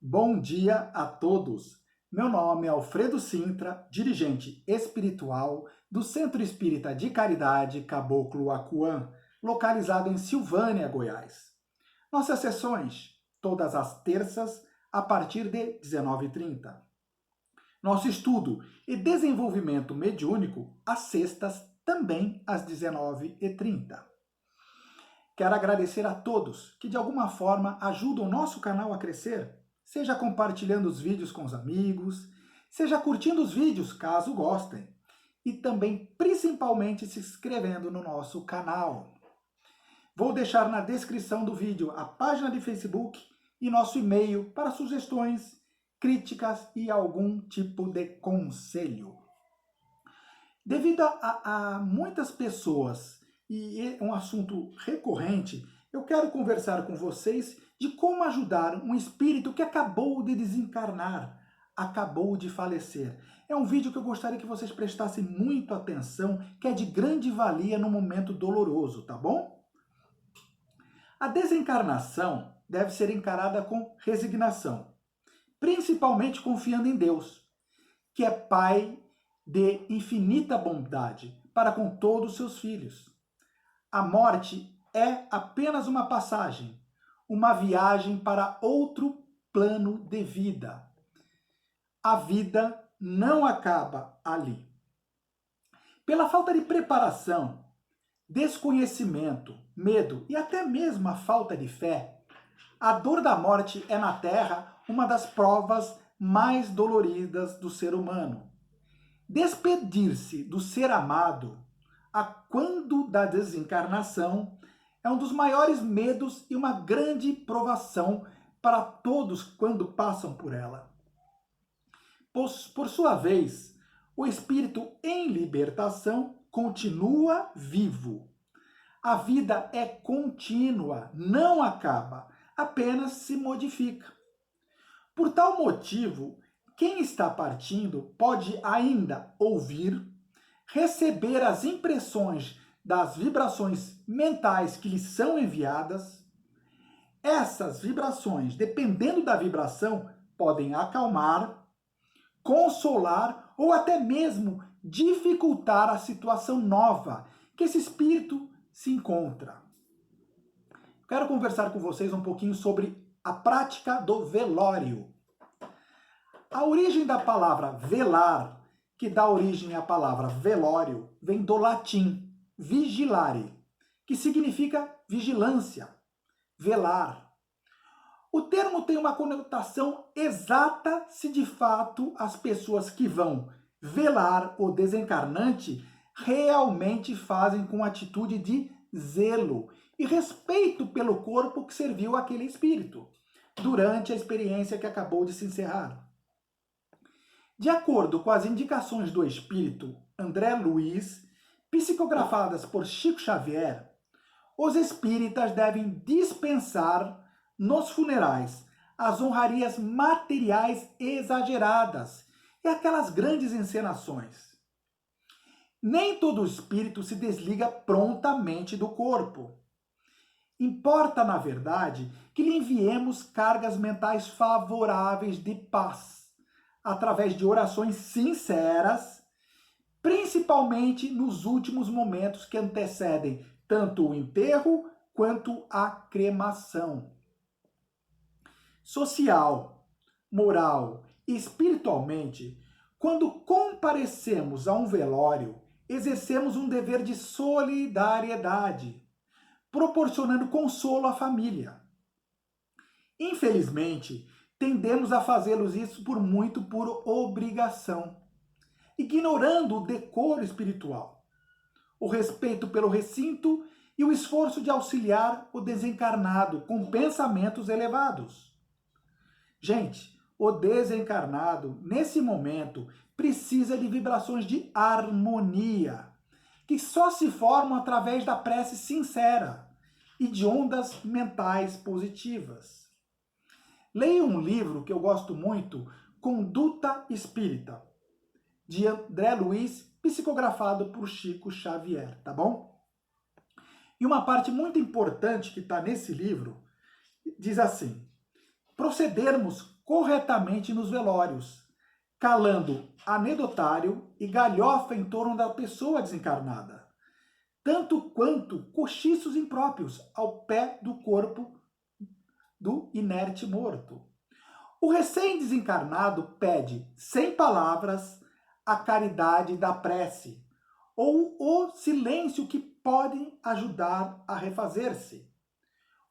Bom dia a todos! Meu nome é Alfredo Sintra, dirigente espiritual do Centro Espírita de Caridade Caboclo Acuã, localizado em Silvânia, Goiás. Nossas sessões, todas as terças, a partir de 19h30. Nosso estudo e desenvolvimento mediúnico, às sextas, também às 19h30. Quero agradecer a todos que de alguma forma ajudam o nosso canal a crescer, seja compartilhando os vídeos com os amigos, seja curtindo os vídeos caso gostem, e também principalmente se inscrevendo no nosso canal. Vou deixar na descrição do vídeo a página de Facebook e nosso e-mail para sugestões, críticas e algum tipo de conselho. Devido a muitas pessoas e é um assunto recorrente, eu quero conversar com vocês de como ajudar um espírito que acabou de desencarnar, acabou de falecer. É um vídeo que eu gostaria que vocês prestassem muita atenção, que é de grande valia no momento doloroso, tá bom? A desencarnação deve ser encarada com resignação, principalmente confiando em Deus, que é Pai de infinita bondade para com todos os seus filhos. A morte é apenas uma passagem, uma viagem para outro plano de vida. A vida não acaba ali. Pela falta de preparação, desconhecimento, medo e até mesmo a falta de fé, a dor da morte é na Terra uma das provas mais doloridas do ser humano. Despedir-se do ser amado, a quando da desencarnação, é um dos maiores medos e uma grande provação para todos quando passam por ela. Por sua vez, o espírito em libertação continua vivo. A vida é contínua, não acaba, apenas se modifica. Por tal motivo, quem está partindo pode ainda ouvir, receber as impressões das vibrações mentais que lhe são enviadas. Essas vibrações, dependendo da vibração, podem acalmar, consolar ou até mesmo dificultar a situação nova que esse espírito se encontra. Quero conversar com vocês um pouquinho sobre a prática do velório. A origem da palavra velar, que dá origem à palavra velório, vem do latim vigilare, que significa vigilância, velar. O termo tem uma conotação exata se de fato as pessoas que vão velar o desencarnante realmente fazem com atitude de zelo e respeito pelo corpo que serviu aquele espírito durante a experiência que acabou de se encerrar. De acordo com as indicações do espírito André Luiz, psicografadas por Chico Xavier, os espíritas devem dispensar nos funerais as honrarias materiais exageradas e aquelas grandes encenações. Nem todo espírito se desliga prontamente do corpo. Importa, na verdade, que lhe enviemos cargas mentais favoráveis de paz, através de orações sinceras, principalmente nos últimos momentos que antecedem tanto o enterro quanto a cremação. Social, moral e espiritualmente, quando comparecemos a um velório, exercemos um dever de solidariedade, proporcionando consolo à família. Infelizmente, tendemos a fazê-los isso muito por obrigação, ignorando o decoro espiritual, o respeito pelo recinto e o esforço de auxiliar o desencarnado com pensamentos elevados. Gente, o desencarnado, nesse momento, precisa de vibrações de harmonia, que só se formam através da prece sincera e de ondas mentais positivas. Leia um livro que eu gosto muito, Conduta Espírita, de André Luiz, psicografado por Chico Xavier, tá bom? E uma parte muito importante que está nesse livro diz assim: procedermos corretamente nos velórios, calando anedotário e galhofa em torno da pessoa desencarnada, tanto quanto cochichos impróprios ao pé do corpo do inerte morto. O recém-desencarnado pede, sem palavras, a caridade da prece, ou o silêncio que pode ajudar a refazer-se.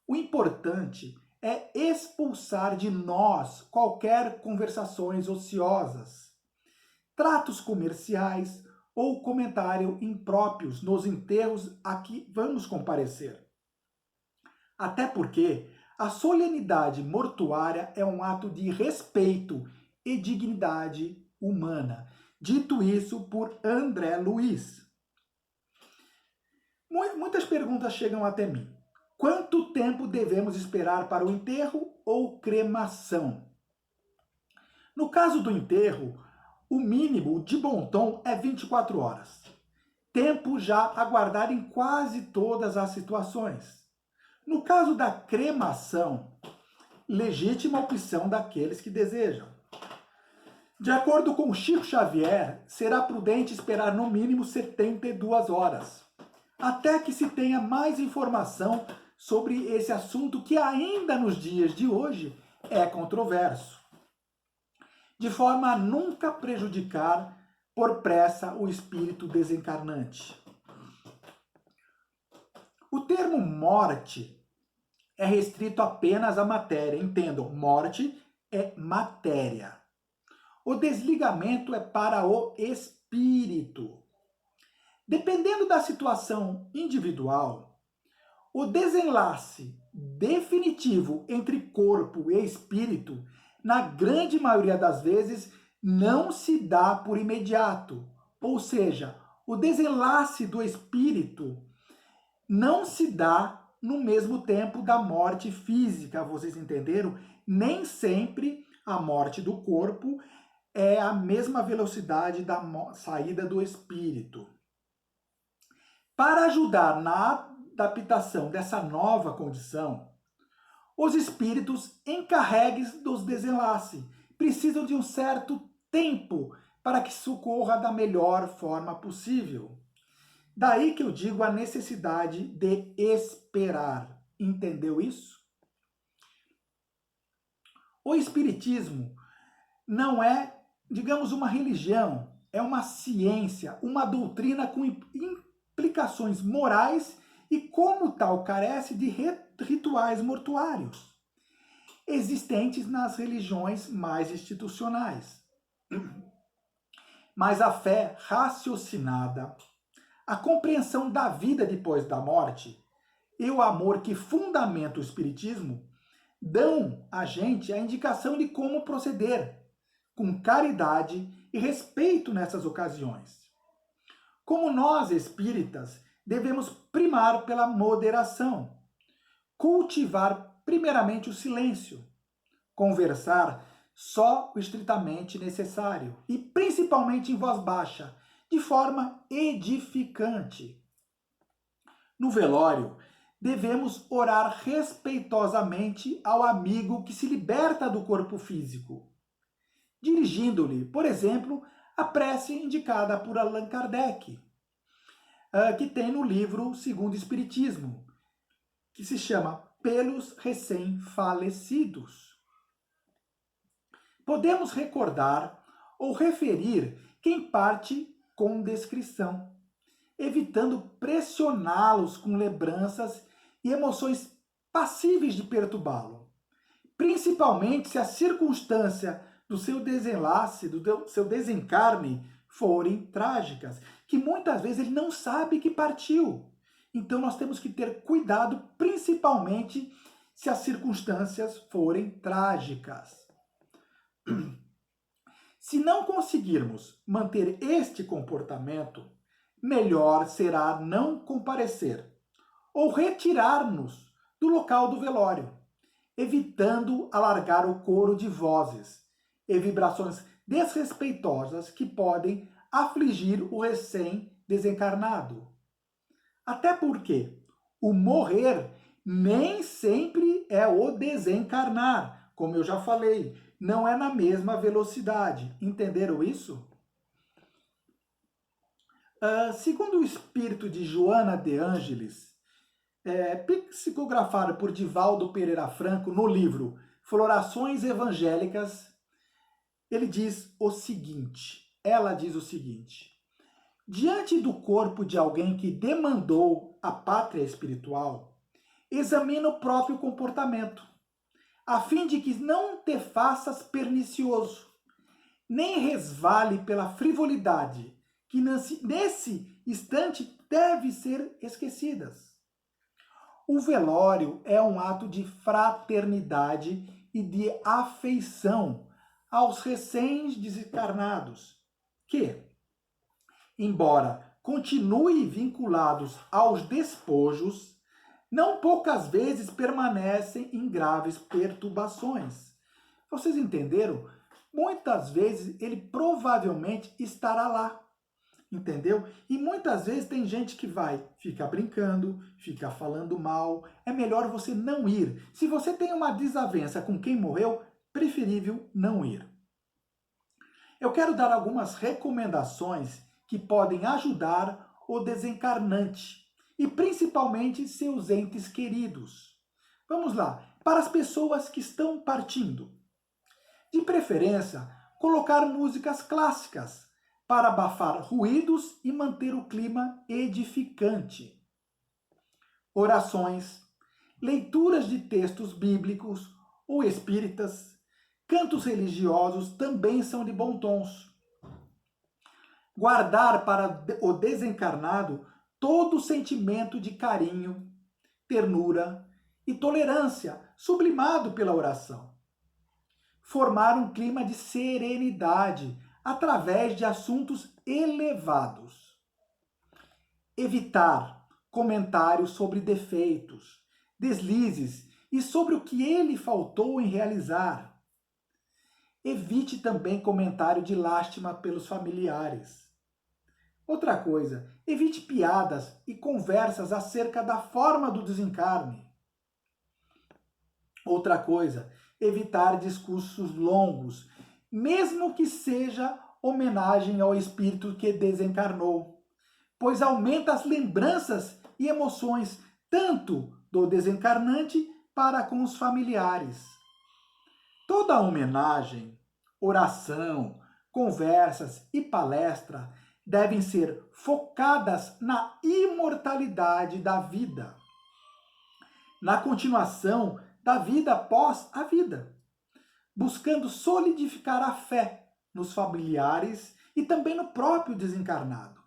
O importante é expulsar de nós qualquer conversações ociosas, tratos comerciais ou comentário impróprios nos enterros a que vamos comparecer. Até porque a solenidade mortuária é um ato de respeito e dignidade humana. Dito isso por André Luiz. Muitas perguntas chegam até mim. Quanto tempo devemos esperar para o enterro ou cremação? No caso do enterro, o mínimo de bom tom é 24 horas. Tempo já aguardado em quase todas as situações. No caso da cremação, legítima opção daqueles que desejam. De acordo com Chico Xavier, será prudente esperar no mínimo 72 horas, até que se tenha mais informação sobre esse assunto que ainda nos dias de hoje é controverso, de forma a nunca prejudicar por pressa o espírito desencarnante. O termo morte é restrito apenas à matéria. Entendam, morte é matéria. O desligamento é para o espírito. Dependendo da situação individual, o desenlace definitivo entre corpo e espírito, na grande maioria das vezes, não se dá por imediato. Ou seja, o desenlace do espírito não se dá no mesmo tempo da morte física, vocês entenderam? Nem sempre a morte do corpo é a mesma velocidade da saída do espírito. Para ajudar na adaptação dessa nova condição, os espíritos encarregues dos desenlaces precisam de um certo tempo para que socorra da melhor forma possível. Daí que eu digo a necessidade de esperar. Entendeu isso? O espiritismo não é, digamos, uma religião, é uma ciência, uma doutrina com implicações morais e, como tal, carece de rituais mortuários existentes nas religiões mais institucionais. Mas a fé raciocinada, a compreensão da vida depois da morte e o amor que fundamenta o espiritismo dão a gente a indicação de como proceder, com caridade e respeito nessas ocasiões. Como nós, espíritas, devemos primar pela moderação, cultivar primeiramente o silêncio, conversar só o estritamente necessário e principalmente em voz baixa, de forma edificante. No velório, devemos orar respeitosamente ao amigo que se liberta do corpo físico, dirigindo-lhe, por exemplo, a prece indicada por Allan Kardec, que tem no livro Segundo o Espiritismo, que se chama Pelos Recém-Falecidos. Podemos recordar ou referir quem parte com descrição, evitando pressioná-los com lembranças e emoções passíveis de perturbá-lo, principalmente se a circunstância do seu desenlace, do seu desencarne, forem trágicas, que muitas vezes ele não sabe que partiu. Então nós temos que ter cuidado, principalmente se as circunstâncias forem trágicas. Se não conseguirmos manter este comportamento, melhor será não comparecer ou retirar-nos do local do velório, evitando alargar o coro de vozes e vibrações desrespeitosas que podem afligir o recém-desencarnado. Até porque o morrer nem sempre é o desencarnar, como eu já falei, não é na mesma velocidade. Entenderam isso? Segundo o espírito de Joana de Ângeles, psicografado por Divaldo Pereira Franco no livro Florações Evangélicas, ela diz o seguinte: diante do corpo de alguém que demandou a pátria espiritual, examina o próprio comportamento, a fim de que não te faças pernicioso, nem resvale pela frivolidade, que nesse instante deve ser esquecidas. O velório é um ato de fraternidade e de afeição aos recém-desencarnados, que, embora continuem vinculados aos despojos, não poucas vezes permanecem em graves perturbações. Vocês entenderam? Muitas vezes ele provavelmente estará lá, entendeu? E muitas vezes tem gente que fica brincando, fica falando mal. É melhor você não ir. Se você tem uma desavença com quem morreu, preferível não ir. Eu quero dar algumas recomendações que podem ajudar o desencarnante e principalmente seus entes queridos. Vamos lá, para as pessoas que estão partindo. De preferência, colocar músicas clássicas para abafar ruídos e manter o clima edificante. Orações, leituras de textos bíblicos ou espíritas, cantos religiosos também são de bom tons. Guardar para o desencarnado todo o sentimento de carinho, ternura e tolerância sublimado pela oração. Formar um clima de serenidade através de assuntos elevados. Evitar comentários sobre defeitos, deslizes e sobre o que ele faltou em realizar. Evite também comentário de lástima pelos familiares. Outra coisa, evite piadas e conversas acerca da forma do desencarne. Outra coisa, evitar discursos longos, mesmo que seja homenagem ao espírito que desencarnou, pois aumenta as lembranças e emoções tanto do desencarnante para com os familiares. Toda homenagem, oração, conversas e palestra devem ser focadas na imortalidade da vida, na continuação da vida após a vida, buscando solidificar a fé nos familiares e também no próprio desencarnado.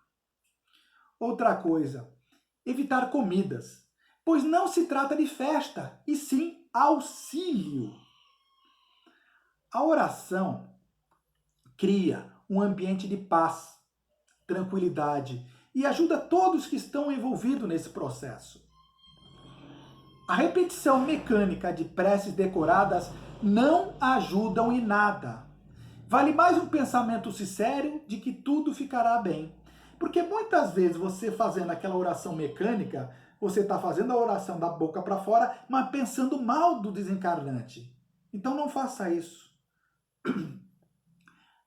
Outra coisa, evitar comidas, pois não se trata de festa, e sim auxílio. A oração cria um ambiente de paz, tranquilidade e ajuda todos que estão envolvidos nesse processo. A repetição mecânica de preces decoradas não ajudam em nada. Vale mais um pensamento sincero de que tudo ficará bem. Porque muitas vezes você fazendo aquela oração mecânica, você está fazendo a oração da boca para fora, mas pensando mal do desencarnante. Então não faça isso.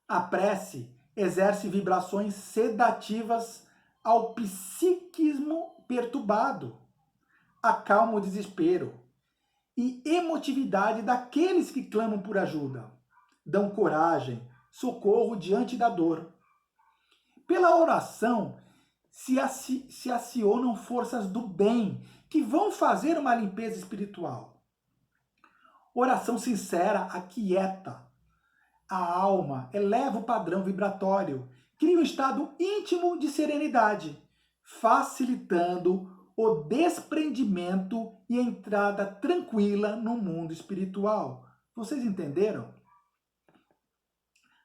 A prece exerce vibrações sedativas ao psiquismo perturbado, acalma o desespero e emotividade daqueles que clamam por ajuda, dão coragem, socorro diante da dor. Pela oração se acionam forças do bem que vão fazer uma limpeza espiritual. Oração sincera aquieta a alma, eleva o padrão vibratório, cria um estado íntimo de serenidade, facilitando o desprendimento e a entrada tranquila no mundo espiritual. Vocês entenderam?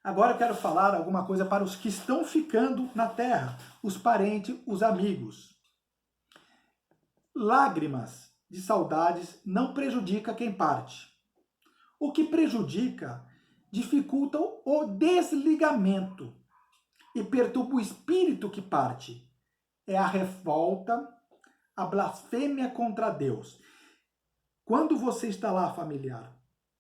Agora eu quero falar alguma coisa para os que estão ficando na Terra, os parentes, os amigos. Lágrimas de saudades não prejudica quem parte. O que prejudica dificulta o desligamento e perturba o espírito que parte. É a revolta, a blasfêmia contra Deus. Quando você está lá, familiar,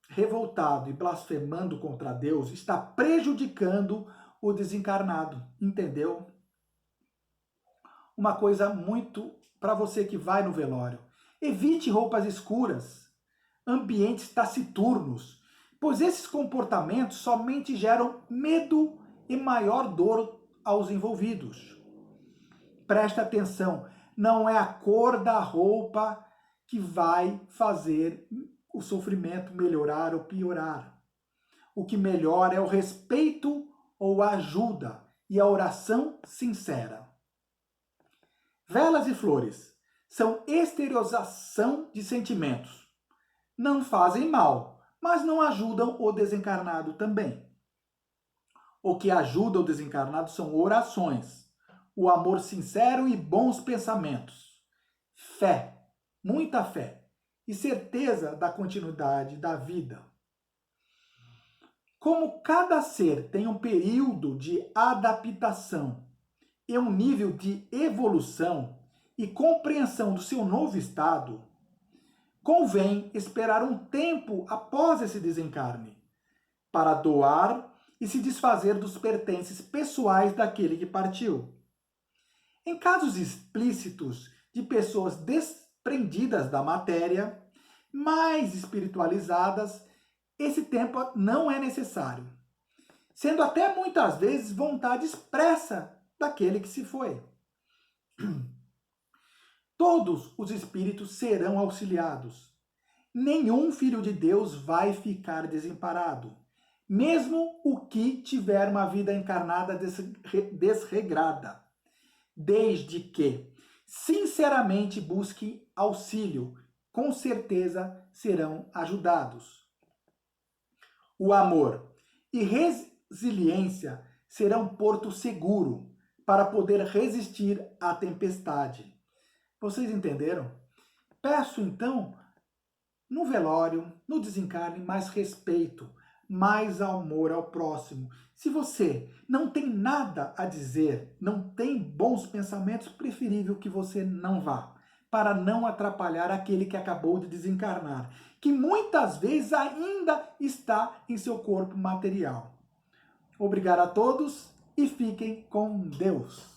revoltado e blasfemando contra Deus está prejudicando o desencarnado, entendeu? Uma coisa muito para você que vai no velório. Evite roupas escuras, ambientes taciturnos, pois esses comportamentos somente geram medo e maior dor aos envolvidos. Preste atenção, não é a cor da roupa que vai fazer o sofrimento melhorar ou piorar. O que melhora é o respeito ou a ajuda e a oração sincera. Velas e flores são exteriorização de sentimentos. Não fazem mal, mas não ajudam o desencarnado também. O que ajuda o desencarnado são orações, o amor sincero e bons pensamentos, fé, muita fé e certeza da continuidade da vida. Como cada ser tem um período de adaptação e um nível de evolução e compreensão do seu novo estado, convém esperar um tempo após esse desencarne para doar e se desfazer dos pertences pessoais daquele que partiu. Em casos explícitos de pessoas desprendidas da matéria, mais espiritualizadas, esse tempo não é necessário, sendo até muitas vezes vontade expressa daquele que se foi. Todos os espíritos serão auxiliados. Nenhum filho de Deus vai ficar desamparado, mesmo o que tiver uma vida encarnada desregrada, desde que sinceramente busque auxílio, com certeza serão ajudados. O amor e resiliência serão porto seguro para poder resistir à tempestade. Vocês entenderam? Peço então, no velório, no desencarne, mais respeito, mais amor ao próximo. Se você não tem nada a dizer, não tem bons pensamentos, preferível que você não vá, para não atrapalhar aquele que acabou de desencarnar, que muitas vezes ainda está em seu corpo material. Obrigado a todos e fiquem com Deus.